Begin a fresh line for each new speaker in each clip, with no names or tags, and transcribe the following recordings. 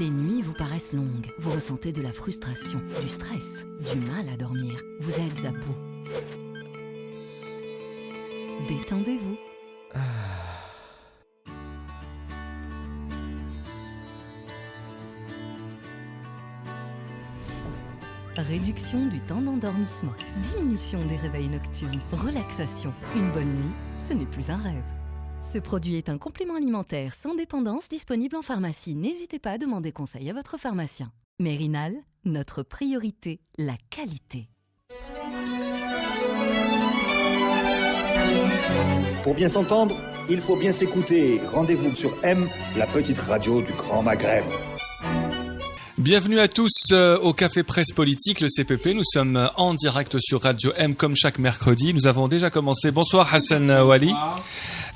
Les nuits vous paraissent longues. Vous ressentez de la frustration, du stress, du mal à dormir. Vous êtes à bout. Détendez-vous. Réduction du temps d'endormissement, diminution des réveils nocturnes, relaxation. Une bonne nuit, ce n'est plus un rêve. Ce produit est un complément alimentaire sans dépendance disponible en pharmacie. N'hésitez pas à demander conseil à votre pharmacien. Mérinal, notre priorité, la qualité.
Pour bien s'entendre, il faut bien s'écouter. Rendez-vous sur M, la petite radio du Grand Maghreb.
Bienvenue à tous au Café Presse Politique, le CPP. Nous sommes en direct sur Radio M comme chaque mercredi. Nous avons déjà commencé. Bonsoir Hassan Wali.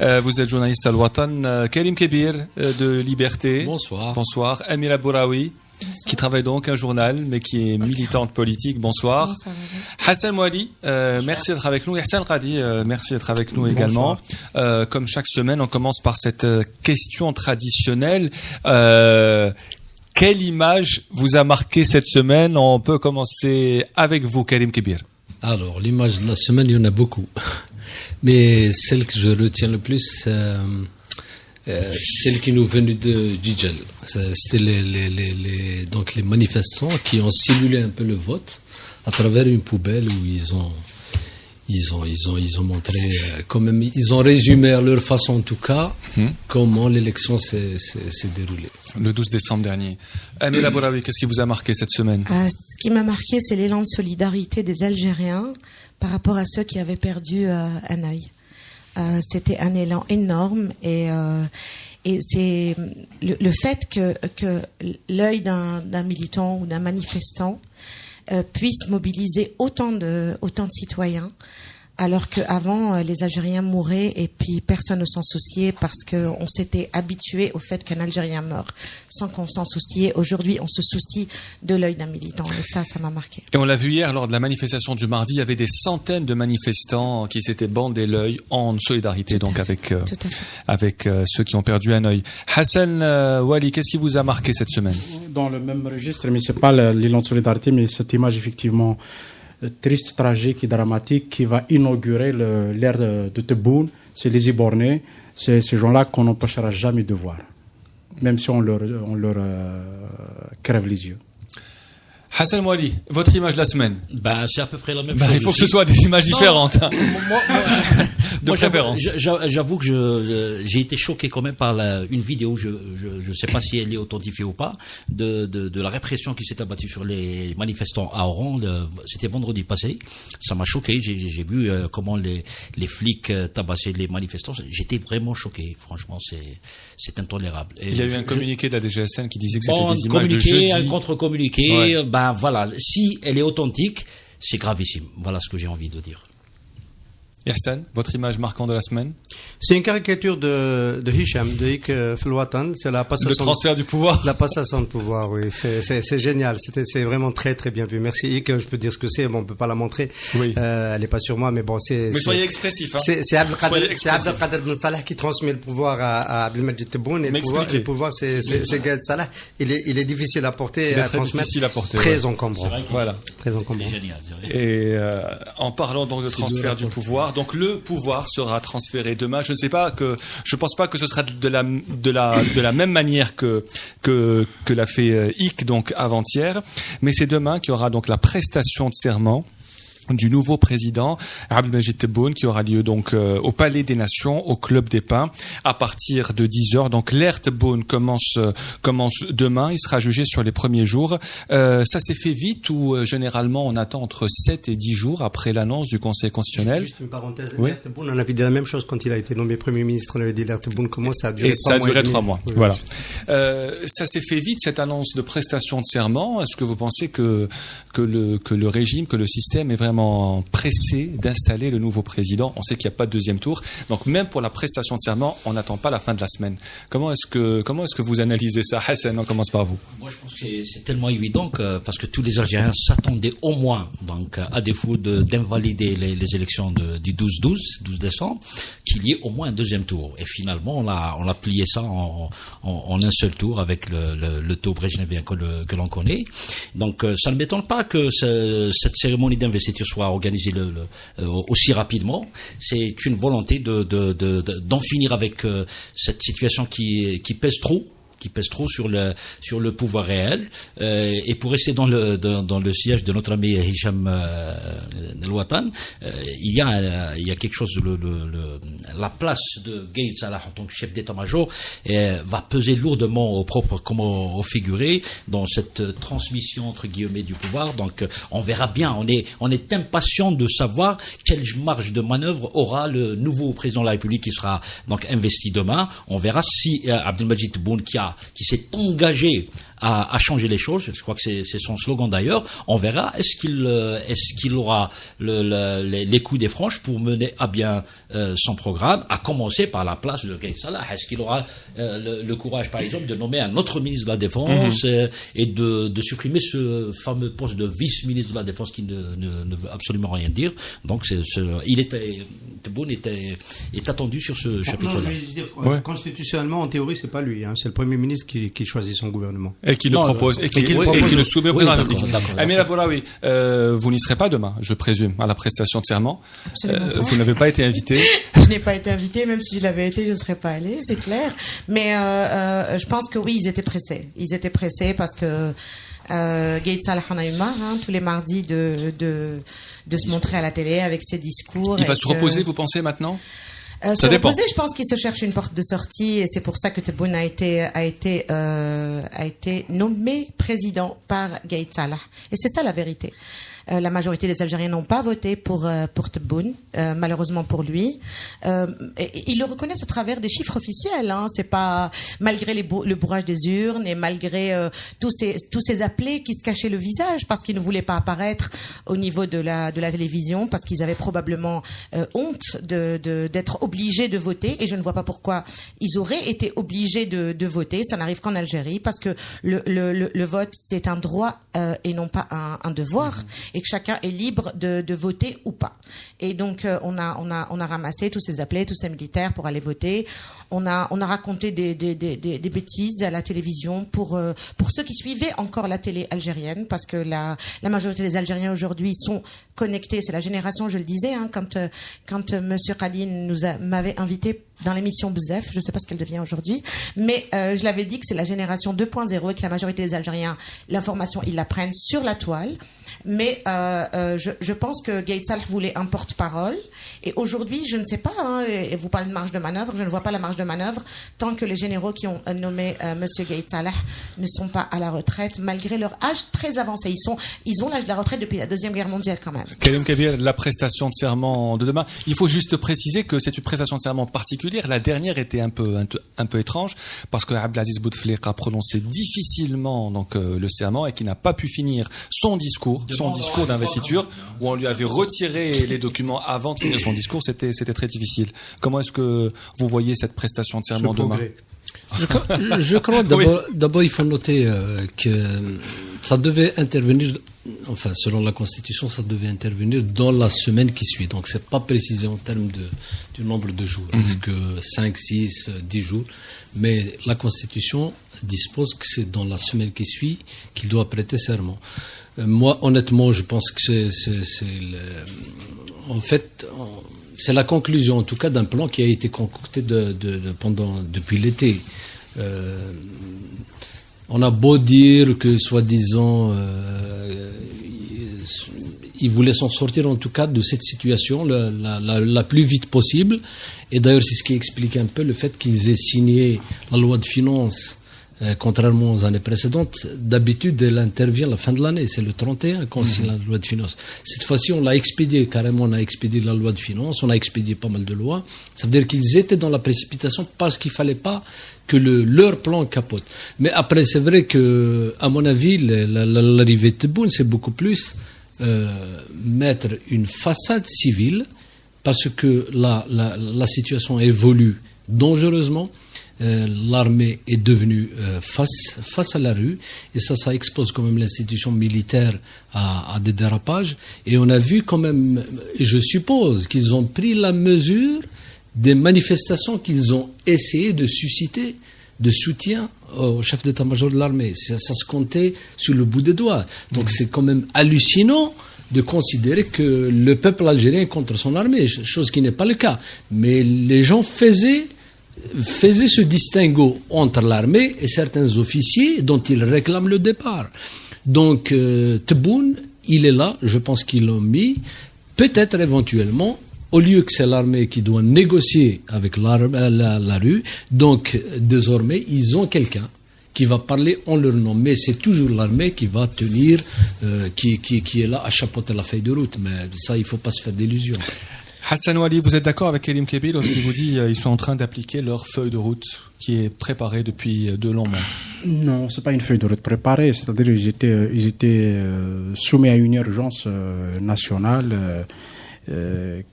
Vous êtes journaliste à Al-Watan. Karim Kebir de Liberté.
Bonsoir.
Bonsoir. Amira Bouraoui, qui travaille donc un journal mais qui est militante politique. Bonsoir. Bonsoir. Hassan Wali, merci d'être avec nous. Et Hassan Radi, merci d'être avec nous également. Comme chaque semaine, on commence par cette question traditionnelle. Quelle image vous a marqué cette semaine? On peut commencer avec vous, Karim Kebir.
Alors, l'image de la semaine, il y en a beaucoup. Mais celle que je retiens le plus, celle qui nous venait de Djidjal. C'était donc les manifestants qui ont simulé un peu le vote à travers une poubelle où ils ont montré quand même, ils ont résumé à leur façon en tout cas comment l'élection s'est déroulée.
Le 12 décembre dernier. Amira Bouraoui, qu'est-ce qui vous a marqué cette semaine?
Ce qui m'a marqué, c'est l'élan de solidarité des Algériens par rapport à ceux qui avaient perdu un œil. C'était un élan énorme et c'est le fait que l'œil d'un militant ou d'un manifestant puisse mobiliser autant de citoyens, alors qu'avant, les Algériens mouraient et puis personne ne s'en souciait parce qu'on s'était habitué au fait qu'un Algérien meurt sans qu'on s'en souciait. Aujourd'hui, on se soucie de l'œil d'un militant et ça m'a marqué.
Et on l'a vu hier lors de la manifestation du mardi, il y avait des centaines de manifestants qui s'étaient bandés l'œil en solidarité donc avec ceux qui ont perdu un œil. Hassan Wali, qu'est-ce qui vous a marqué cette semaine?
Dans le même registre, mais c'est pas l'élan de solidarité, mais cette image effectivement triste, tragique et dramatique qui va inaugurer l'ère de Tebboune. C'est les Ibornais, c'est ces gens-là qu'on n'empêchera jamais de voir, même si on leur crève les yeux.
Hassan Wali, votre image de la semaine?
C'est à peu près la même chose.
Il faut que ce soit des images différentes. De préférence.
J'avoue que j'ai été choqué quand même par une vidéo, je sais pas si elle est authentifiée ou pas, de la répression qui s'est abattue sur les manifestants à Oran. C'était vendredi passé. Ça m'a choqué. J'ai vu comment les flics tabassaient les manifestants. J'étais vraiment choqué. Franchement, c'est intolérable. Et
il y a eu un communiqué de la DGSN qui disait que c'était des images de jeudi.
Un contre-communiqué. Ouais. Voilà. Si elle est authentique, c'est gravissime. Voilà ce que j'ai envie de dire.
Hassan, votre image marquante de la semaine?
C'est une caricature de Hicham, de Hik Felwatan. C'est la passation.
Le transfert du pouvoir.
La passation de pouvoir, oui. C'est génial. C'est vraiment très, très bien vu. Merci Hik. Je peux dire ce que c'est. Bon, on peut pas la montrer. Oui. Elle est pas sur moi, mais bon,
Mais soyez expressif, hein.
C'est Abdelkader Ben Salah qui transmet le pouvoir à Abdelmajid Tebboune. Et le pouvoir, c'est Gaël Salah. Il est difficile à porter et à transmettre. Très encombrant.
Voilà.
Très encombrant.
C'est génial.
Et, en parlant donc de transfert du pouvoir, donc le pouvoir sera transféré demain. Je pense pas que ce sera de la même manière que l'a fait Hic donc avant-hier, mais c'est demain qu'il y aura donc la prestation de serment du nouveau président Abdelmajid Tebboune qui aura lieu donc au Palais des Nations, au Club des Pins, à partir de 10h. Donc l'ère Tebboune commence demain. Il sera jugé sur les premiers jours. Ça s'est fait vite ou généralement on attend entre 7 et 10 jours après l'annonce du Conseil constitutionnel?
Juste une parenthèse. Oui. L'ère Tebboune, on avait dit la même chose quand il a été nommé Premier ministre. On avait dit l'ère Tebboune commence, ça a duré 3 mois. Et ça a duré
3 mois. Oui, voilà. Ça s'est fait vite cette annonce de prestation de serment. Est-ce que vous pensez que le régime, que le système est vraiment pressé d'installer le nouveau président? On sait qu'il n'y a pas de deuxième tour, donc même pour la prestation de serment, on n'attend pas la fin de la semaine. Comment est-ce que vous analysez ça, Hassan? On commence par vous.
Moi, je pense que c'est tellement évident parce que tous les Algériens s'attendaient au moins, donc à défaut d'invalider les élections du 12 décembre, qu'il y ait au moins un deuxième tour. Et finalement, on a plié ça en un seul tour avec le taux brejnevien que l'on connaît. Donc, ça ne m'étonne pas que cette cérémonie d'investiture soit organisée aussi rapidement. C'est une volonté d'en finir avec cette situation qui pèse trop sur le pouvoir réel, et pour rester dans le siège de notre ami Hicham El-Watan, il y a quelque chose, la place de Gaïd Salah en tant que chef d'état-major va peser lourdement au figuré dans cette transmission entre guillemets du pouvoir. Donc on verra bien, on est impatient de savoir quelle marge de manœuvre aura le nouveau président de la République qui sera donc investi demain. On verra si Abdelmadjid Tebboune qui s'est engagé à changer les choses, je crois que c'est son slogan d'ailleurs, on verra est-ce qu'il aura les coups des franches pour mener à bien son programme, à commencer par la place de Gaïd Salah. Est-ce qu'il aura le courage par exemple de nommer un autre ministre de la Défense et de supprimer ce fameux poste de vice-ministre de la Défense qui ne veut absolument rien dire. Donc Tebboune est attendu sur ce chapitre-là.
Je veux dire, constitutionnellement, en théorie, c'est pas lui, c'est le Premier ministre qui choisit son gouvernement.
Et qui le propose, et qui le soumet au président de la République. Amira Bouraoui, vous n'y serez pas demain, je présume, à la prestation de serment. Vous n'avez pas été invité.
Je n'ai pas été invité, même si je l'avais été, je ne serais pas allée, c'est clair. Mais je pense que oui, ils étaient pressés. Ils étaient pressés parce que Gaïd Salah en a eu marre, tous les mardis de se montrer à la télé avec ses discours.
Il va se reposer, vous pensez, maintenant?
Ça dépend. Je pense qu'il se cherche une porte de sortie et c'est pour ça que Tebboune a été nommé président par Gaïd Salah. Et c'est ça la vérité. La majorité des Algériens n'ont pas voté pour Tebboune, malheureusement pour lui. Ils le reconnaissent à travers des chiffres officiels. C'est pas malgré le bourrage des urnes et malgré tous ces appelés qui se cachaient le visage parce qu'ils ne voulaient pas apparaître au niveau de la télévision parce qu'ils avaient probablement honte d'être obligés de voter. Et je ne vois pas pourquoi ils auraient été obligés de voter. Ça n'arrive qu'en Algérie parce que le vote c'est un droit et non pas un devoir. Et que chacun est libre de voter ou pas. Et donc on a ramassé tous ces appelés, tous ces militaires pour aller voter. On a raconté des bêtises à la télévision pour ceux qui suivaient encore la télé algérienne, parce que la majorité des Algériens aujourd'hui sont connectés. C'est la génération, je le disais, quand Monsieur Khalil m'avait invité dans l'émission Bzef, je ne sais pas ce qu'elle devient aujourd'hui, mais je l'avais dit que c'est la génération 2.0 et que la majorité des Algériens, l'information, ils la prennent sur la toile. Mais je pense que Gaïd Salah voulait un porte-parole. Et aujourd'hui, je ne sais pas, et vous parlez de marge de manœuvre, je ne vois pas la marge de manœuvre tant que les généraux qui ont nommé Monsieur Gaïd Salah ne sont pas à la retraite, malgré leur âge très avancé. Ils ont l'âge de la retraite depuis la Deuxième Guerre mondiale quand même.
Karim Kabir, la prestation de serment de demain. Il faut juste préciser que c'est une prestation de serment particulière. La dernière était un peu étrange parce que Abdelaziz Bouteflika a prononcé difficilement donc le serment et qui n'a pas pu finir son discours d'investiture où on lui avait retiré les documents avant de finir son discours. C'était très difficile. Comment est-ce que vous voyez cette prestation de serment demain?
Je crois d'abord il faut noter que ça devait intervenir, enfin selon la Constitution, ça devait intervenir dans la semaine qui suit. Donc c'est pas précisé en termes du nombre de jours. Est-ce que 5, 6, 10 jours? Mais la Constitution dispose que c'est dans la semaine qui suit qu'il doit prêter serment. Moi, honnêtement, je pense que c'est la conclusion, en tout cas, d'un plan qui a été concocté depuis l'été. On a beau dire que, soi-disant, ils voulaient s'en sortir, en tout cas, de cette situation la plus vite possible. Et d'ailleurs, c'est ce qui explique un peu le fait qu'ils aient signé la loi de finances. Contrairement aux années précédentes, d'habitude, elle intervient à la fin de l'année. C'est le 31 qu'on signe la loi de finances. Cette fois-ci, on l'a expédié, carrément, on a expédié la loi de finances, on a expédié pas mal de lois. Ça veut dire qu'ils étaient dans la précipitation parce qu'il fallait pas que leur plan capote. Mais après, c'est vrai que, à mon avis, l'arrivée de Tebboune, c'est beaucoup plus mettre une façade civile parce que la situation évolue dangereusement. L'armée est devenue face à la rue et ça expose quand même l'institution militaire à des dérapages et on a vu quand même, et je suppose qu'ils ont pris la mesure des manifestations qu'ils ont essayé de susciter de soutien au chef d'état-major de l'armée. Ça se comptait sur le bout des doigts. Donc c'est quand même hallucinant de considérer que le peuple algérien est contre son armée, chose qui n'est pas le cas. Mais les gens faisaient ce distinguo entre l'armée et certains officiers dont ils réclament le départ. Donc Tebboune, il est là, je pense qu'ils l'ont mis, peut-être éventuellement, au lieu que c'est l'armée qui doit négocier avec la rue, donc désormais ils ont quelqu'un qui va parler en leur nom, mais c'est toujours l'armée qui va tenir, qui est là à chapeauter la feuille de route, mais ça il ne faut pas se faire d'illusions.
Hassan Ouali, vous êtes d'accord avec Elim Kebi lorsqu'il vous dit qu'ils sont en train d'appliquer leur feuille de route qui est préparée depuis de longs mois?
Non, c'est pas une feuille de route préparée, c'est-à-dire ils étaient soumis à une urgence nationale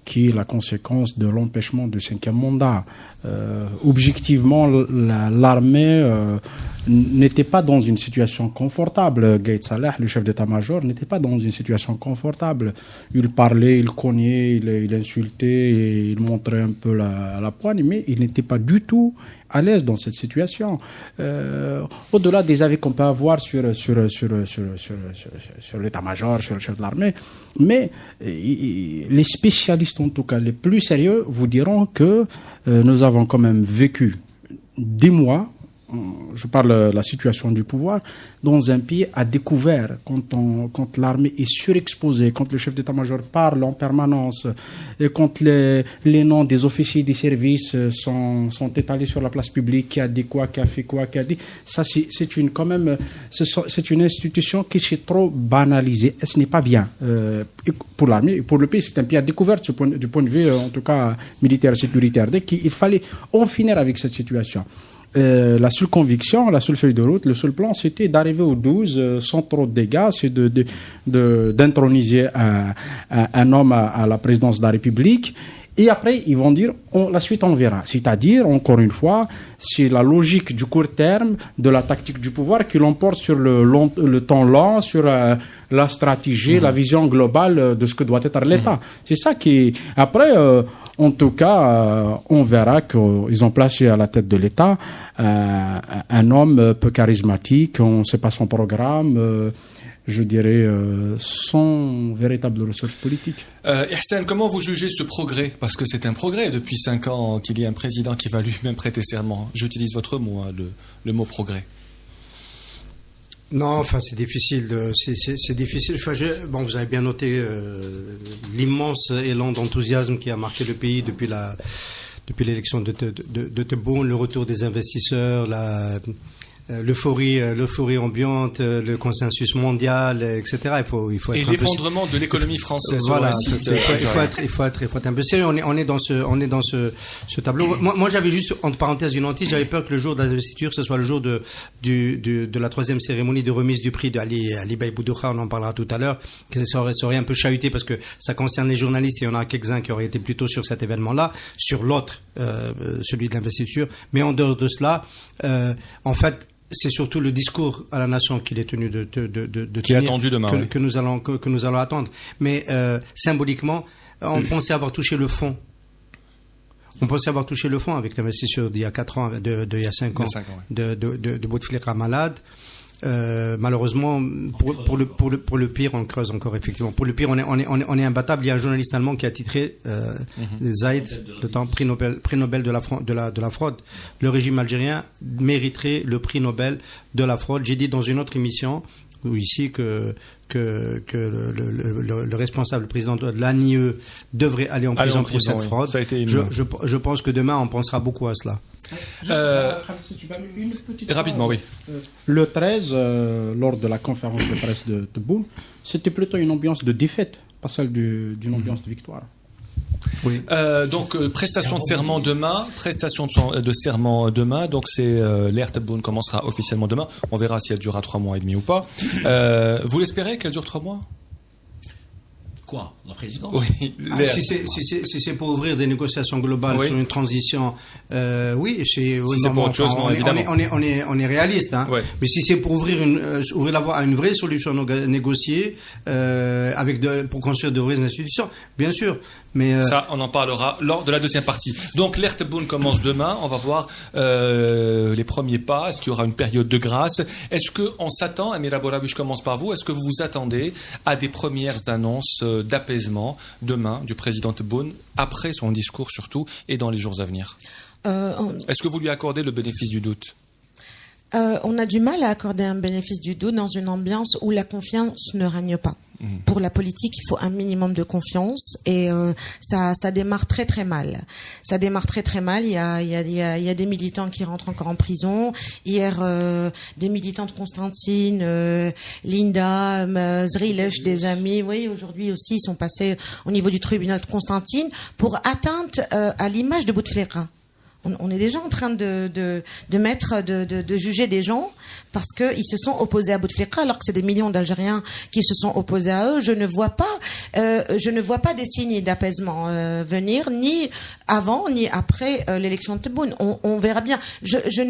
qui est la conséquence de l'empêchement du 5e mandat. Objectivement, l'armée n'était pas dans une situation confortable. Gaïd Salah, le chef d'état-major, n'était pas dans une situation confortable. Il parlait, il cognait, il insultait, et il montrait un peu la poigne, mais il n'était pas du tout à l'aise dans cette situation. Au-delà des avis qu'on peut avoir sur l'état-major, sur le chef de l'armée, mais les spécialistes, en tout cas les plus sérieux, vous diront que nous avons quand même vécu des mois, je parle de la situation du pouvoir, dans un pays à découvert, quand l'armée est surexposée, quand le chef d'état-major parle en permanence, et quand les noms des officiers des services sont étalés sur la place publique, qui a dit quoi, qui a fait quoi, qui a dit, ça c'est une institution qui s'est trop banalisée, et ce n'est pas bien pour l'armée et pour le pays. C'est un pays à découvert du point de vue en tout cas militaire sécuritaire. Donc il fallait en finir avec cette situation. La seule conviction, la seule feuille de route, le seul plan, c'était d'arriver au 12 sans trop de dégâts, c'est d'introniser un homme à la présidence de la République. Et après, ils vont dire, la suite, on verra. C'est-à-dire, encore une fois, c'est la logique du court terme, de la tactique du pouvoir qui l'emporte sur le temps long, sur la stratégie, la vision globale de ce que doit être l'État. C'est ça qui... Après... en tout cas, on verra qu'ils ont placé à la tête de l'État un homme peu charismatique, on ne sait pas son programme, je dirais, sans véritable ressource politique.
Ihsan, comment vous jugez ce progrès? Parce que c'est un progrès depuis 5 ans qu'il y ait un président qui va lui-même prêter serment. J'utilise votre mot, le mot progrès.
Non, enfin c'est difficile. C'est difficile. Enfin, bon, vous avez bien noté l'immense élan d'enthousiasme qui a marqué le pays depuis l'élection de Tebboune, le retour des investisseurs, l'euphorie ambiante, le consensus mondial, etc. Il faut être
et l'effondrement de l'économie française.
Voilà, il faut être un peu sérieux. On est dans ce tableau. Moi, j'avais juste entre parenthèses une hantise. J'avais peur que le jour de l'investiture, ce soit le jour de la 3e cérémonie de remise du prix de Ali Bey Boudouha. On en parlera tout à l'heure. Que ça aurait un peu chahuté parce que ça concerne les journalistes. Il y en a quelques-uns qui auraient été plutôt sur cet événement-là, sur l'autre, celui de l'investiture. Mais en dehors de cela, en fait, c'est surtout le discours à la nation qu'il est tenu de
qui est attendu demain,
que nous allons attendre. Mais symboliquement, on pensait avoir touché le fond. On pensait avoir touché le fond avec l'investiture d'il y a 4 ans, il y a 5 ans, de Bouteflika malade. Malheureusement, pour le pire, on creuse encore effectivement. Pour le pire, on est imbattable. Il y a un journaliste allemand qui a titré Zaïd, prix Nobel de la fraude. Le régime algérien mériterait le prix Nobel de la fraude. J'ai dit dans une autre émission ici que le responsable, le président de l'ANIE devrait aller en prison pour cette fraude.
Ça a été
je pense que demain on pensera beaucoup à cela.
Rapidement, oui.
Le 13, lors de la conférence de presse de Tebboune, c'était plutôt une ambiance de défaite, pas celle d'une ambiance de victoire.
Oui.
Donc prestation de serment demain. Donc c'est l'ère Tebboune commencera officiellement demain. On verra si elle durera 3 mois et demi ou pas. Vous l'espérez qu'elle dure 3 mois?
Quoi, la présidence?
Oui.
Si c'est pour ouvrir des négociations globales sur une transition, oui.
Si c'est pour autre chose, non, évidemment.
On est réaliste, hein.
Ouais.
Mais si c'est pour ouvrir la voie à une vraie solution négociée, pour construire de vraies institutions, bien sûr. Mais
ça, on en parlera lors de la deuxième partie. Donc, l'ère Tebboune commence demain. On va voir les premiers pas. Est-ce qu'il y aura une période de grâce? Est-ce qu'on s'attend, Amira Bourabi, je commence par vous, est-ce que vous vous attendez à des premières annonces d'apaisement demain du président Tebboune, après son discours surtout, et dans les jours à venir? Est-ce que vous lui accordez le bénéfice du doute?
On a du mal à accorder un bénéfice du doute dans une ambiance où la confiance ne règne pas. Pour la politique, il faut un minimum de confiance et ça démarre très très mal. Ça démarre très très mal. Il y a des militants qui rentrent encore en prison. Hier, des militantes Constantine, Linda, Zrilesh, des amis. Oui, aujourd'hui aussi, ils sont passés au niveau du tribunal de Constantine pour atteinte à l'image de Bouteflika. On est déjà en train de juger des gens parce qu'ils se sont opposés à Bouteflika, alors que c'est des millions d'Algériens qui se sont opposés à eux. Je ne vois pas des signes d'apaisement venir, ni avant ni après l'élection de Tebboune. On verra bien. Je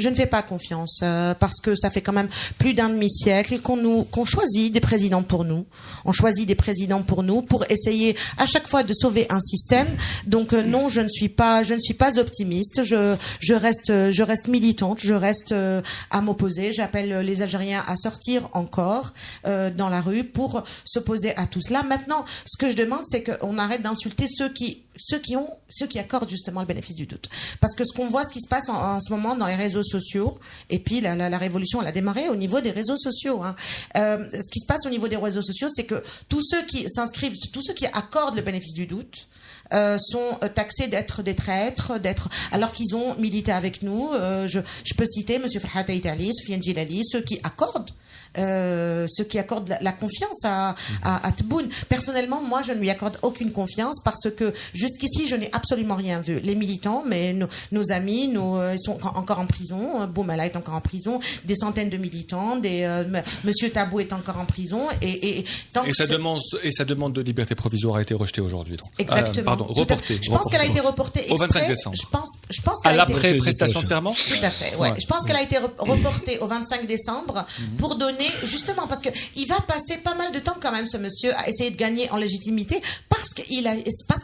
ne fais pas confiance parce que ça fait quand même plus d'un demi-siècle qu'on choisit des présidents pour nous. On choisit des présidents pour nous pour essayer à chaque fois de sauver un système. Donc non, je ne suis pas optimiste. Je reste militante, je reste à m'opposer. J'appelle les Algériens à sortir encore dans la rue pour s'opposer à tout cela. Maintenant, ce que je demande, c'est qu'on arrête d'insulter ceux qui accordent justement le bénéfice du doute. Parce que ce qu'on voit, ce qui se passe en ce moment dans les réseaux sociaux, et puis la révolution, elle a démarré au niveau des réseaux sociaux. Ce qui se passe au niveau des réseaux sociaux, c'est que tous ceux qui s'inscrivent, tous ceux qui accordent le bénéfice du doute, sont taxés d'être des traîtres, alors qu'ils ont milité avec nous. Je peux citer Monsieur Farhat Aïtali, Soufiane Djilali, ceux qui accordent la confiance à Tebboune. Personnellement, moi, je ne lui accorde aucune confiance parce que jusqu'ici, je n'ai absolument rien vu. Les militants, mais nos amis, ils sont encore en prison. Boumala est encore en prison. Des centaines de militants. Monsieur Tabou est encore en prison. Et
sa demande de liberté provisoire a été rejetée aujourd'hui. Donc.
Exactement.
Reportée.
Je pense qu'elle a été reportée exprès.
Au 25 décembre.
Je pense qu'elle
à l'après-prestation de serment.
Tout à fait. Ouais. Je pense qu'elle a été reportée au 25 décembre pour donner, justement, parce que il va passer pas mal de temps quand même, ce monsieur, à essayer de gagner en légitimité parce que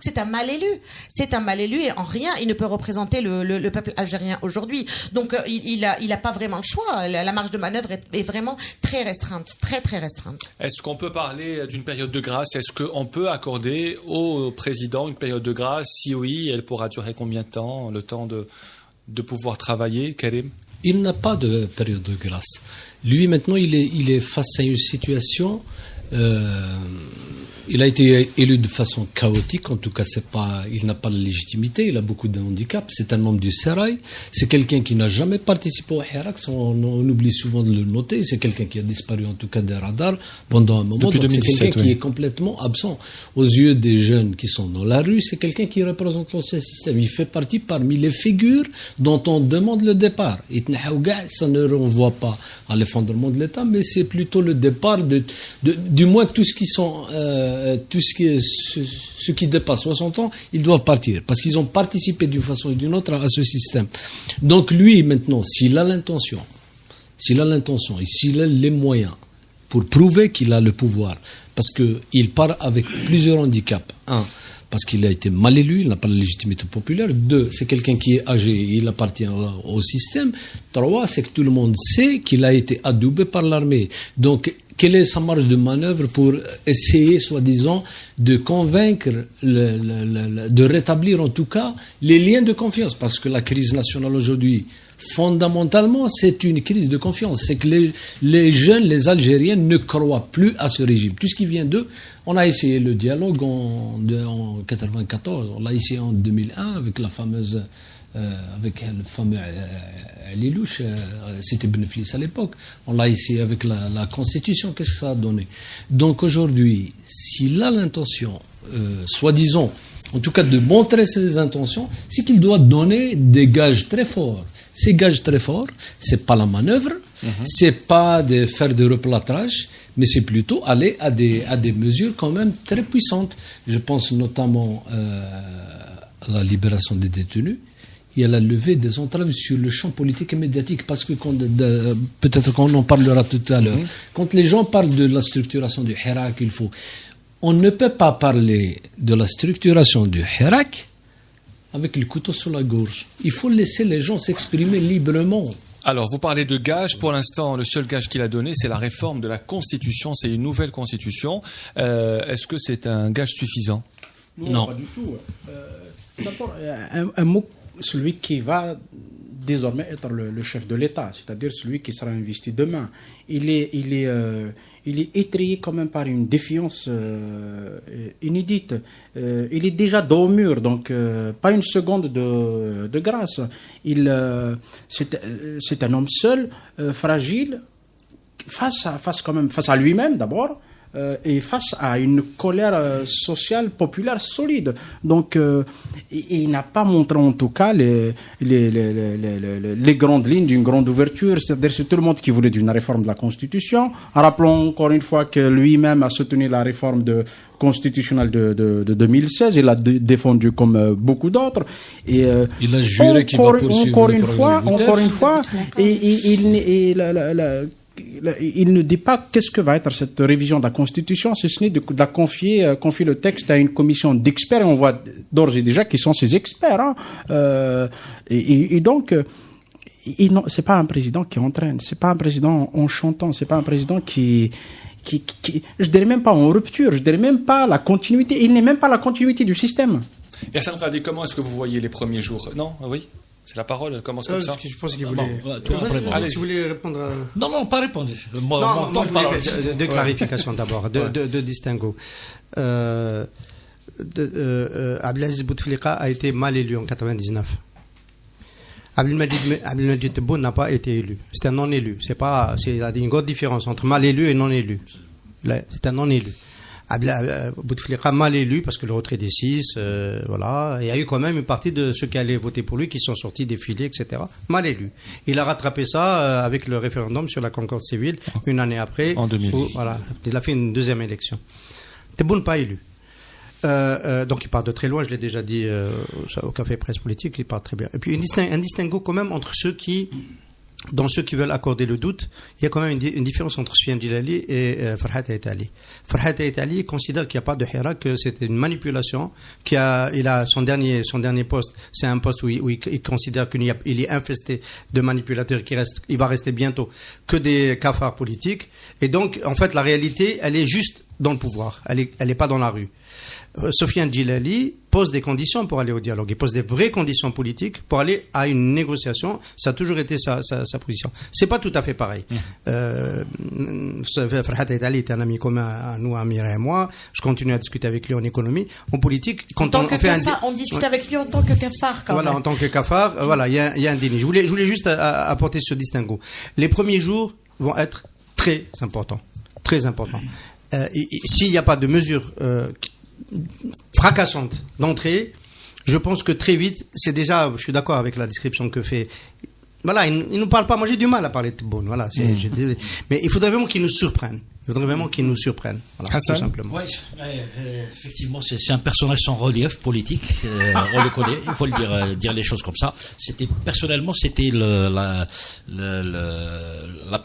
c'est un mal élu. C'est un mal élu et en rien il ne peut représenter le peuple algérien aujourd'hui. Donc il a pas vraiment le choix. La marge de manœuvre est vraiment très restreinte, très très restreinte.
Est-ce qu'on peut parler d'une période de grâce? Est-ce qu'on peut accorder au président une période de grâce? Si oui, elle pourra durer combien de temps? Le temps de pouvoir travailler, Karim?
Il n'a pas de période de grâce. Lui, maintenant, il est face à une situation. Il a été élu de façon chaotique. En tout cas, il n'a pas la légitimité. Il a beaucoup de handicaps. C'est un membre du Sérail. C'est quelqu'un qui n'a jamais participé au Hirak. On oublie souvent de le noter. C'est quelqu'un qui a disparu, en tout cas, des radars pendant un moment.
Depuis 2017,
c'est quelqu'un qui est complètement absent. Aux yeux des jeunes qui sont dans la rue, c'est quelqu'un qui représente l'ancien système. Il fait partie parmi les figures dont on demande le départ. Ça ne renvoie pas à l'effondrement de l'État, mais c'est plutôt le départ du moins tout ce qui sont ceux qui dépassent 60 ans, ils doivent partir parce qu'ils ont participé d'une façon ou d'une autre à ce système. Donc lui, maintenant, s'il a l'intention et s'il a les moyens pour prouver qu'il a le pouvoir, parce qu'il part avec plusieurs handicaps. Un, parce qu'il a été mal élu, il n'a pas la légitimité populaire. Deux, c'est quelqu'un qui est âgé, il appartient au système. Trois, c'est que tout le monde sait qu'il a été adoubé par l'armée. Donc, quelle est sa marge de manœuvre pour essayer, soi-disant, de convaincre, de rétablir en tout cas les liens de confiance? Parce que la crise nationale aujourd'hui, fondamentalement, c'est une crise de confiance. C'est que les jeunes, les Algériens ne croient plus à ce régime. Tout ce qui vient d'eux, on a essayé le dialogue en 1994, on l'a essayé en 2001 avec la fameuse... avec le fameux Lilouche, c'était Beneflis à l'époque. On l'a essayé avec la Constitution. Qu'est-ce que ça a donné? Donc aujourd'hui, s'il a l'intention, soi-disant, en tout cas de montrer ses intentions, c'est qu'il doit donner des gages très forts. Ces gages très forts, c'est pas la manœuvre, c'est pas de faire des replâtrages, mais c'est plutôt aller à des mesures quand même très puissantes. Je pense notamment à la libération des détenus. Et à la levée des entraves sur le champ politique et médiatique, parce que peut-être qu'on en parlera tout à l'heure. Quand les gens parlent de la structuration du Hirak, il faut... on ne peut pas parler de la structuration du Hirak avec le couteau sur la gorge. Il faut laisser les gens s'exprimer librement.
Alors, vous parlez de gage. Pour l'instant, le seul gage qu'il a donné, c'est la réforme de la Constitution. C'est une nouvelle Constitution. Est-ce que c'est un gage suffisant?
Non, pas du tout. D'abord, un mot, celui qui va désormais être le chef de l'État, c'est-à-dire celui qui sera investi demain. Il est étrayé quand même par une défiance inédite. Il est déjà dos au mur, donc pas une seconde de grâce. C'est un homme seul, fragile, face à lui-même d'abord. Et face à une colère sociale populaire solide. Donc, il n'a pas montré en tout cas les grandes lignes d'une grande ouverture. C'est-à-dire c'est tout le monde qui voulait d'une réforme de la Constitution. Rappelons encore une fois que lui-même a soutenu la réforme constitutionnelle de 2016. Il l'a défendu comme beaucoup d'autres. Et
il a juré qu'il va poursuivre
encore une fois, il ne dit pas qu'est-ce que va être cette révision de la Constitution, si ce n'est de la confier le texte à une commission d'experts. Et on voit d'ores et déjà qui sont ces experts. Hein. Et donc, c'est pas un président qui entraîne, c'est pas un président en chantant, c'est pas un président qui je dirais même pas en rupture, je dirais même pas la continuité. Il n'est même pas la continuité du système.
Et Hassan Radi, comment est-ce que vous voyez les premiers jours? Non, oui. C'est la parole, elle commence comme ça.
Je pense qu'il voulait.
Allez,
tu voulais répondre à...
Non, pas répondre.
Non, je voulais deux clarifications d'abord, deux distinguos. Abdelaziz Bouteflika a été mal élu en 99. Abdelmadjid Tebboune n'a pas été élu. C'est un non-élu. Il y a une grande différence entre mal élu et non élu. C'est un non-élu. Bouteflika mal élu parce que le retrait des 6, voilà. Il y a eu quand même une partie de ceux qui allaient voter pour lui qui sont sortis défiler, etc. Mal élu. Il a rattrapé ça avec le référendum sur la concorde civile une année après.
En 2010.
Voilà. Il a fait une deuxième élection. Tebboune pas élu. Donc il part de très loin, je l'ai déjà dit au Café Presse Politique, il part très bien. Et puis un distinguo quand même entre ceux qui veulent accorder le doute. Il y a quand même une différence entre Soufiane Djilali et Farhat Hayat Ali. Farhat Hayat Ali considère qu'il n'y a pas de Hirak, que c'était une manipulation, il a son dernier poste, c'est un poste où il considère qu'il est infesté de manipulateurs, il va rester bientôt que des cafards politiques. Et donc, en fait, la réalité, elle est juste dans le pouvoir. Elle est pas dans la rue. Soufiane Djilali pose des conditions pour aller au dialogue. Il pose des vraies conditions politiques pour aller à une négociation. Ça a toujours été sa position. C'est pas tout à fait pareil. Farhat Hayat Ali est un ami commun à nous, Amira et moi. Je continue à discuter avec lui en économie. En politique, quand
on discute avec lui en tant que cafard, quand même.
En tant que cafard, voilà, il y a un déni. Je voulais juste apporter ce distinguo. Les premiers jours vont être très importants. Très importants. S'il n'y a pas de mesures fracassante d'entrée, je pense que très vite, je suis d'accord avec la description que fait. Voilà, il nous parle pas. Moi, j'ai du mal à parler de Tebboune. Voilà, mais il faudrait vraiment qu'il nous surprenne. Voilà, tout simplement.
Oui, effectivement, c'est un personnage sans relief politique. On le connaît. Il faut le dire les choses comme ça. Personnellement, c'était la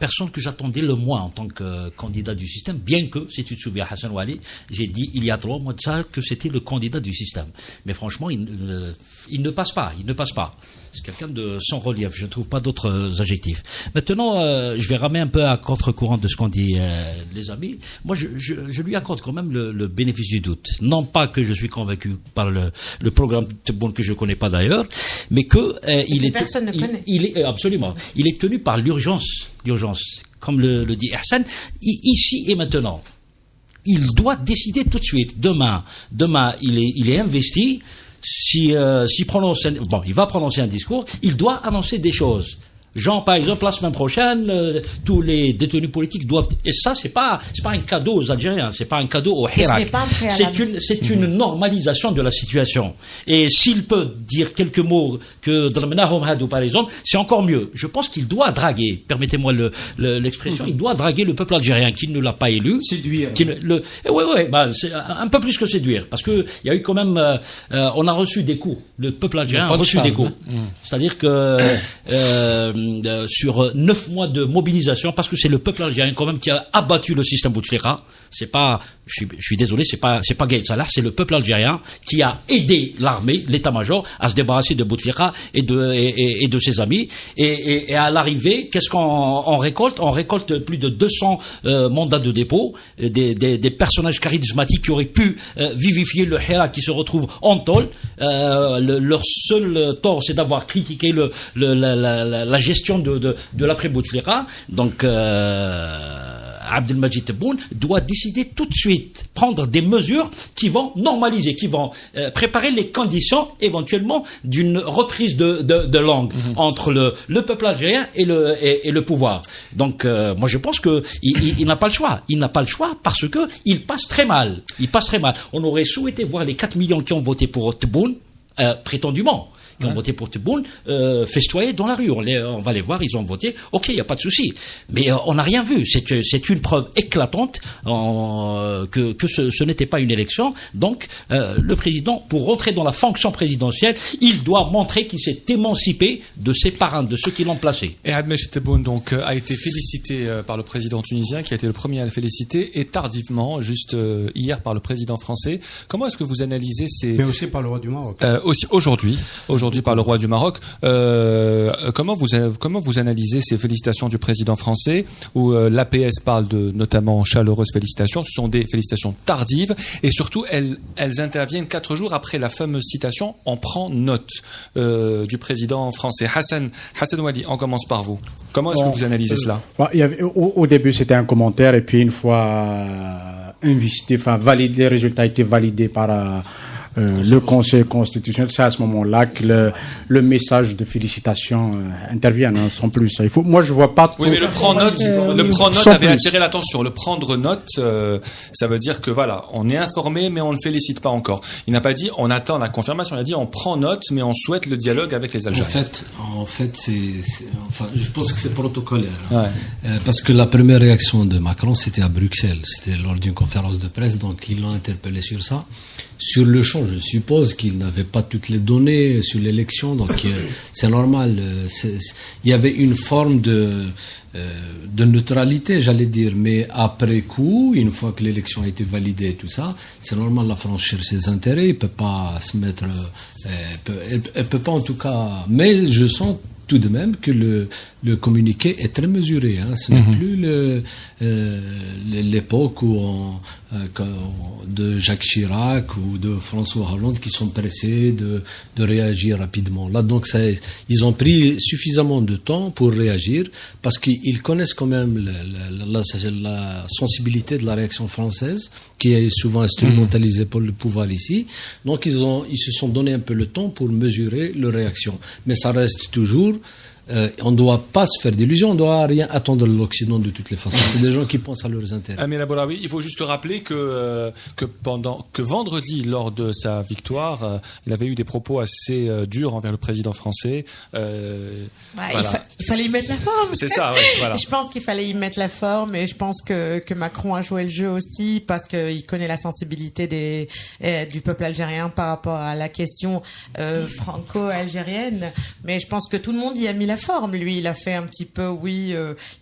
personne que j'attendais le moins en tant que candidat du système. Bien que, si tu te souviens, Hassan Wali, j'ai dit il y a 3 mois de ça que c'était le candidat du système. Mais franchement, il ne passe pas. C'est quelqu'un de sans relief. Je ne trouve pas d'autres adjectifs. Maintenant, je vais ramer un peu à contre-courant de ce qu'ont dit les amis. Moi, je lui accorde quand même le bénéfice du doute. Non pas que je suis convaincu par le programme Tebboune que je connais pas d'ailleurs, mais que
personne ne connaît.
Absolument. Il est tenu par l'urgence, comme le dit Hassan, ici et maintenant. Il doit décider tout de suite. Demain, il est investi. Il va prononcer un discours, il doit annoncer des choses. Genre, par exemple, la semaine prochaine, tous les détenus politiques doivent... Et ça, c'est pas un cadeau aux Algériens, c'est pas un cadeau aux Hirak. C'est une normalisation de la situation. Et s'il peut dire quelques mots que Dramenahom Hadou, par exemple, c'est encore mieux. Je pense qu'il doit draguer, permettez-moi l'expression, il doit draguer le peuple algérien qui ne l'a pas élu.
Séduire.
C'est un peu plus que séduire. Parce que il y a eu quand même... on a reçu des coups. Le peuple algérien a reçu des coups. C'est-à-dire que... sur 9 mois de mobilisation, parce que c'est le peuple algérien quand même qui a abattu le système Bouteflika. C'est pas, je suis désolé, c'est pas Gaël Salah, c'est le peuple algérien qui a aidé l'armée, l'état-major, à se débarrasser de Bouteflika et de ses amis. Et à l'arrivée, qu'est-ce qu'on récolte? On récolte plus de 200 mandats de dépôt, des personnages charismatiques qui auraient pu vivifier le Hira qui se retrouve en tôle. Leur seul tort, c'est d'avoir critiqué la gestion de l'après-Bouteflika. Donc Abdelmadjid Tebboune doit décider tout de suite, prendre des mesures qui vont normaliser, qui vont préparer les conditions éventuellement d'une reprise de langue entre le peuple algérien et le pouvoir. Donc moi je pense que il n'a pas le choix. Il n'a pas le choix parce que il passe très mal. Il passe très mal. On aurait souhaité voir les 4 millions qui ont voté pour Tebboune, prétendument, qui ont voté pour Tebboune, festoyer dans la rue. On va les voir, ils ont voté. Ok, il n'y a pas de souci. Mais on n'a rien vu. C'est une preuve éclatante que ce n'était pas une élection. Donc, le président, pour rentrer dans la fonction présidentielle, il doit montrer qu'il s'est émancipé de ses parrains, de ceux qui l'ont placé.
Et Abdelmadjid Tebboune, donc, a été félicité par le président tunisien, qui a été le premier à le féliciter, et tardivement, juste hier, par le président français. Comment est-ce que vous analysez ces...
Mais aussi par le roi du Maroc.
Aussi aujourd'hui par le roi du Maroc. Comment vous analysez ces félicitations du président français, où l'APS parle de notamment chaleureuse félicitations? Ce sont des félicitations tardives et surtout elles interviennent 4 jours après la fameuse citation « On prend note » du président français. Hassan Wali, on commence par vous. Comment est-ce que vous analysez cela?
Au début, c'était un commentaire et puis une fois validé, les résultats étaient validés par le Conseil constitutionnel. C'est à ce moment-là que le message de félicitations intervient, hein, sans plus. Moi, je vois pas.
Oui, mais le prend note avait attiré l'attention. Le prendre note, ça veut dire que voilà, on est informé, mais on ne félicite pas encore. Il n'a pas dit on attend la confirmation. Il a dit on prend note, mais on souhaite le dialogue avec les Algériens.
En fait, je pense que c'est protocolaire. Ouais. Parce que la première réaction de Macron, c'était à Bruxelles. C'était lors d'une conférence de presse, donc ils l'ont interpellé sur ça. Sur le champ, je suppose qu'il n'avait pas toutes les données sur l'élection, donc c'est normal. Il y avait une forme de neutralité, j'allais dire, mais après coup, une fois que l'élection a été validée et tout ça, c'est normal, la France cherche ses intérêts, il peut pas se mettre, elle peut pas en tout cas, mais je sens tout de même que le communiqué est très mesuré, hein. Ce n'est plus l'époque de Jacques Chirac ou de François Hollande qui sont pressés de réagir rapidement. Là, donc, ils ont pris suffisamment de temps pour réagir parce qu'ils connaissent quand même la sensibilité de la réaction française qui est souvent instrumentalisée pour le pouvoir ici. Donc, ils se sont donné un peu le temps pour mesurer leur réaction. Mais ça reste toujours... on ne doit pas se faire d'illusions, on ne doit rien attendre de l'Occident de toutes les façons. C'est des gens qui pensent à leurs intérêts.
Amir Aboulaoui, il faut juste rappeler que vendredi, lors de sa victoire, il avait eu des propos assez durs envers le président français.
Voilà. Il fallait y mettre la forme.
C'est ça, ouais, voilà.
Je pense qu'il fallait y mettre la forme et je pense que Macron a joué le jeu aussi parce qu'il connaît la sensibilité du peuple algérien par rapport à la question franco-algérienne. Mais je pense que tout le monde y a mis la forme. Lui, il a fait un petit peu,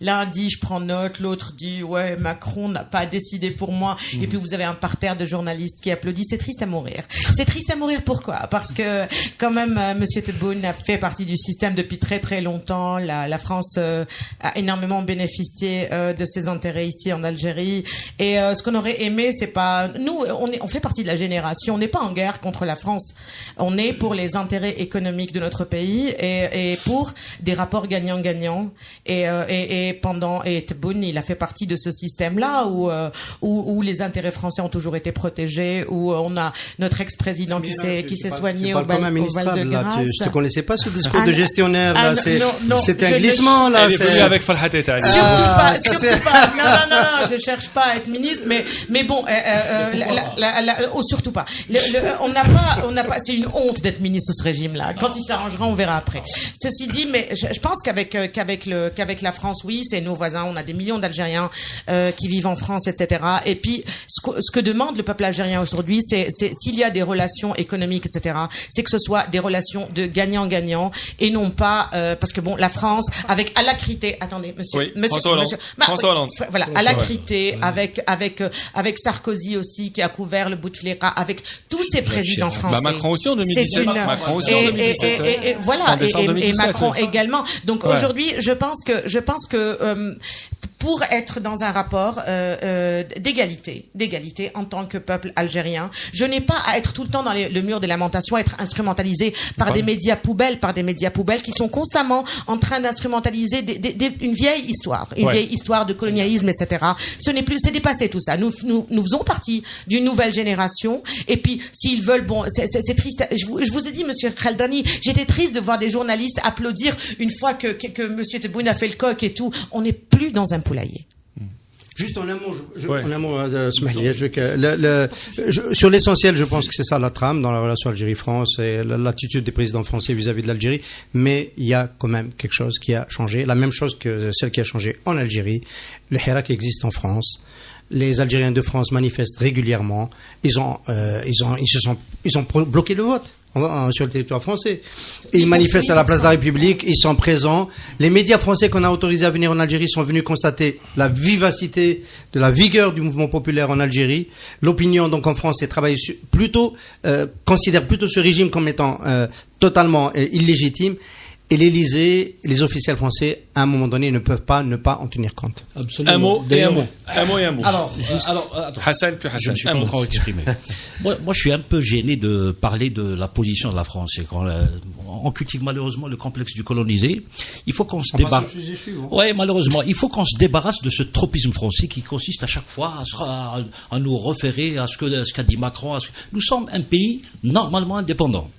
l'un dit je prends note, l'autre dit ouais, Macron n'a pas décidé pour moi. Et puis vous avez un parterre de journalistes qui applaudissent. C'est triste à mourir. C'est triste à mourir pourquoi? Parce que quand même, Monsieur Tebboune a fait partie du système depuis très très longtemps. La France a énormément bénéficié de ses intérêts ici en Algérie. Et ce qu'on aurait aimé, c'est pas nous. On fait partie de la génération. On n'est pas en guerre contre la France. On est pour les intérêts économiques de notre pays et pour des rapports gagnant-gagnant. Et Tebboune, il a fait partie de ce système-là où les intérêts français ont toujours été protégés, où on a notre ex-président qui s'est soigné au Val de Grâce.
Tu ne connaissais pas ce discours de gestionnaire là? C'est un glissement là.
Elle est venue avec Farhat Etali.
Surtout pas. Non, je cherche pas à être ministre, mais bon, surtout pas. On n'a pas. C'est une honte d'être ministre sous ce régime-là. Quand il s'arrangera, on verra après. Ceci dit, mais je pense qu'avec la France, oui, c'est nos voisins. On a des millions d'Algériens qui vivent en France, etc. Et puis, ce que demande le peuple algérien aujourd'hui, c'est s'il y a des relations économiques, etc. C'est que ce soit des relations de gagnant-gagnant et non pas parce que bon, la France avec Alacrité. Attendez, monsieur
François Hollande.
Voilà, Alacrité avec Sarkozy aussi qui a couvert le Bouteflika, avec tous ces présidents français.
Macron aussi en 2017.
Et voilà, et Macron également. Donc aujourd'hui, je pense que pour être dans un rapport d'égalité en tant que peuple algérien, je n'ai pas à être tout le temps dans le mur des lamentations, à être instrumentalisé par des médias poubelles, qui sont constamment en train d'instrumentaliser une vieille histoire, vieille histoire de colonialisme, etc. C'est dépassé tout ça. Nous faisons partie d'une nouvelle génération. Et puis, s'ils veulent, bon, c'est triste. Je vous ai dit, monsieur Khaldani, j'étais triste de voir des journalistes applaudir une fois que monsieur Tebboune a fait le coq et tout. On n'est plus dans un poulailler.
Juste en un mot, sur l'essentiel, je pense que c'est ça la trame dans la relation Algérie-France et l'attitude des présidents français vis-à-vis de l'Algérie. Mais il y a quand même quelque chose qui a changé, la même chose que celle qui a changé en Algérie. Le Hirak existe en France. Les Algériens de France manifestent régulièrement. Ils ont bloqué le vote sur le territoire français. Et ils manifestent à la place de la République, ils sont présents. Les médias français qu'on a autorisés à venir en Algérie sont venus constater la vivacité, de la vigueur du mouvement populaire en Algérie. L'opinion, donc, en France, considère plutôt ce régime comme étant totalement illégitime. Et l'Élysée, les officiels français, à un moment donné, ne peuvent pas ne pas en tenir compte.
Absolument. Un mot et un mot.
Alors,
Hassan, puis Hassan.
Je me suis pas encore exprimé. moi, je suis un peu gêné de parler de la position de la France. On cultive malheureusement le complexe du colonisé. Il faut qu'on se débarrasse. Ouais, malheureusement, il faut qu'on se débarrasse de ce tropisme français qui consiste à chaque fois à nous référer à ce qu'a dit Macron. Nous sommes un pays normalement indépendant.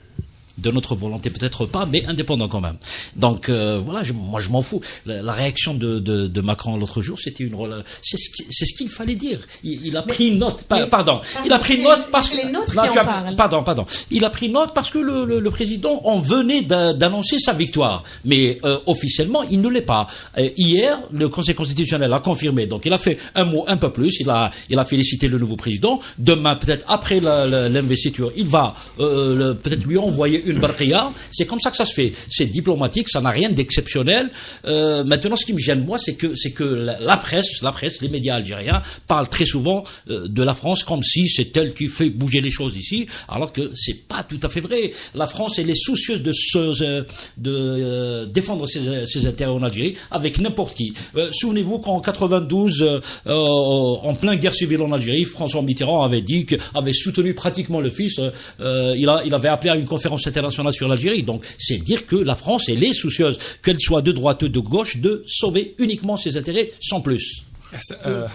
De notre volonté peut-être pas, mais indépendant quand même. Donc voilà, moi je m'en fous. La réaction de Macron l'autre jour, c'était c'est ce qu'il fallait dire. Il a pris une note. Pardon. Il a pris une note parce que
les nôtres qui en parlent.
Pardon. Il a pris une note parce que le président en venait d'annoncer sa victoire, mais officiellement il ne l'est pas. Hier, le Conseil constitutionnel a confirmé. Donc il a fait un mot un peu plus. Il a félicité le nouveau président. Demain, peut-être après l'investiture, il va peut-être lui envoyer une barrière. C'est comme ça que ça se fait. C'est diplomatique, ça n'a rien d'exceptionnel. Maintenant, ce qui me gêne, moi, c'est que la presse, les médias algériens parlent très souvent de la France comme si c'est elle qui fait bouger les choses ici, alors que c'est pas tout à fait vrai. La France, elle est soucieuse de défendre ses intérêts en Algérie avec n'importe qui. Souvenez-vous qu'en 92, en pleine guerre civile en Algérie, François Mitterrand avait soutenu pratiquement le fils. Il avait appelé à une conférence internationale sur l'Algérie. Donc, c'est dire que la France, elle est soucieuse, qu'elle soit de droite ou de gauche, de sauver uniquement ses intérêts sans plus.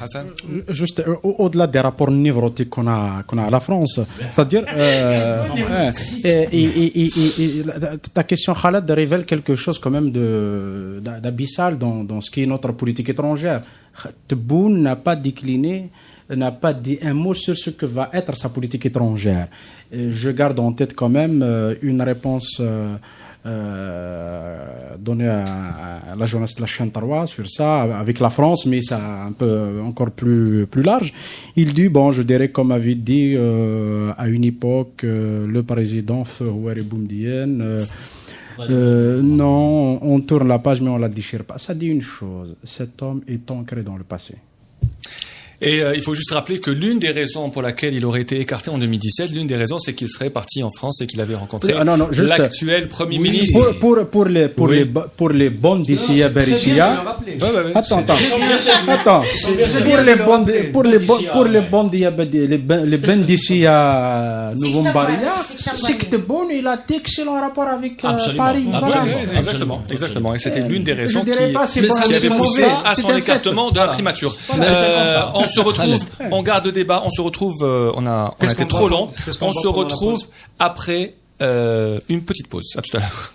Hassan,
juste au-delà des rapports névrotiques qu'on a à la France, c'est-à-dire ta question, Khaled, révèle quelque chose quand même d'abyssal dans ce qui est notre politique étrangère. Tebboune n'a pas dit un mot sur ce que va être sa politique étrangère. Je garde en tête quand même une réponse donnée à la journaliste de la chaîne Taroua sur ça, avec la France, mais ça un peu encore plus large. Il dit, je dirais comme avait dit à une époque le président Feu Houari Boumedienne, non, on tourne la page mais on la déchire pas. Ça dit une chose, cet homme est ancré dans le passé.
Et il faut juste rappeler que l'une des raisons pour laquelle il aurait été écarté en 2017, l'une des raisons, c'est qu'il serait parti en France et qu'il avait rencontré l'actuel Premier ministre.
Pour les bonnes d'ici à Berissia. Attends. Pour les bonnes d'ici à Nouveau-Mbaria, c'est que Tebboune, il a d'excellents rapports avec Paris.
Exactement. Et c'était l'une des raisons qui avait poussé à son écartement de la primature. On se retrouve, on garde le débat, on se retrouve, on a été trop long, on se retrouve après une petite pause. À tout à l'heure.